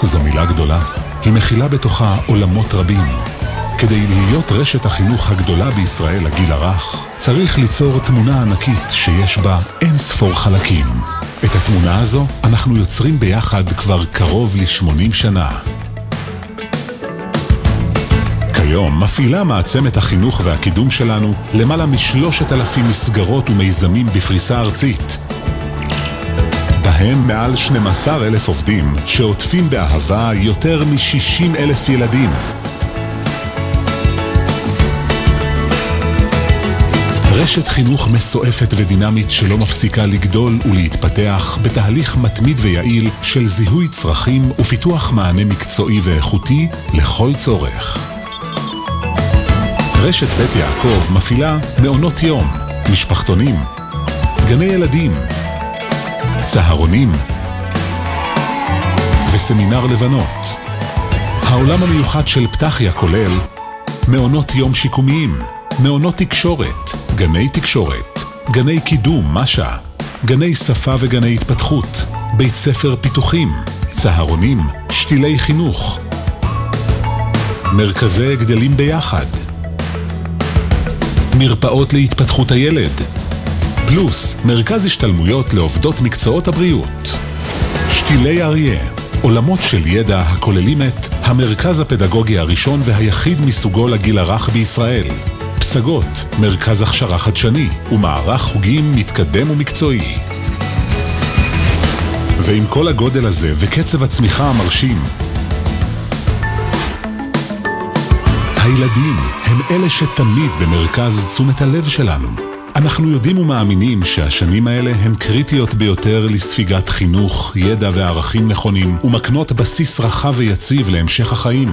חינוך זו מילה גדולה. היא מכילה בתוכה עולמות רבים. כדי להיות רשת החינוך הגדולה בישראל לגיל הרך, צריך ליצור תמונה ענקית שיש בה אין ספור חלקים. את התמונה הזו אנחנו יוצרים ביחד כבר קרוב ל-80 שנה. כיום מפעילה מעצמת החינוך והקידום שלנו למעלה מ3,000 מסגרות ומיזמים בפריסה ארצית. בהם מעל 12,000 עובדים שעוטפים באהבה יותר מ-60,000 ילדים. רשת חינוך מסועפת ודינמית שלא מפסיקה לגדול ולהתפתח בתהליך מתמיד ויעיל של זיהוי צרכים ופיתוח מענה מקצועי ואיכותי לכל צורך. רשת בית יעקב מפעילה מעונות יום, משפחתונים, גני ילדים, צהרונים וסמינר לבנות. העולם המיוחד של פתחיה כולל מעונות יום שיקומיים, מעונות תקשורת, גני תקשורת, גני קידום, משה, גני שפה וגני התפתחות, בית ספר פיתוחים, צהרונים, שתילי חינוך, מרכזי גדלים ביחד, מרפאות להתפתחות הילד, פלוס מרכז השתלמויות לעובדות מקצועות הבריאות. שתילי אריה, עולמות של ידע הכוללים את המרכז הפדגוגי הראשון והיחיד מסוגו לגיל הרך בישראל. פסגות, מרכז הכשרה חדשני ומערך חוגים מתקדם ומקצועי. ועם כל הגודל הזה וקצב הצמיחה המרשים, הילדים הם אלה שתמיד במרכז תשומת הלב שלנו. אנחנו יודעים ומאמינים שהשנים האלה הן קריטיות ביותר לספיגת חינוך, ידע וערכים נכונים ומקנות בסיס רחב ויציב להמשך החיים.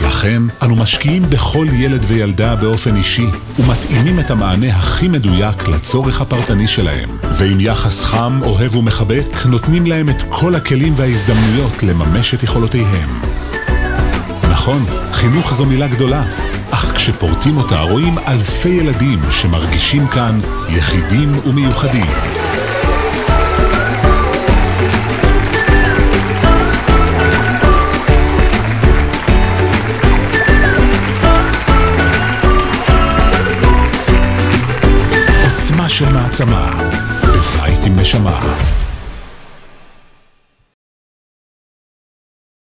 לכן, אנו משקיעים בכל ילד וילדה באופן אישי ומתאימים את המענה הכי מדויק לצורך הפרטני שלהם. ועם יחס חם, אוהב ומחבק, נותנים להם את כל הכלים וההזדמנויות לממש את יכולותיהם. נכון, חינוך זו מילה גדולה, אך כשפורטים אותה רואים אלפי ילדים שמרגישים כאן יחידים ומיוחדים. עוצמה של מעצמה, בבית עם נשמה.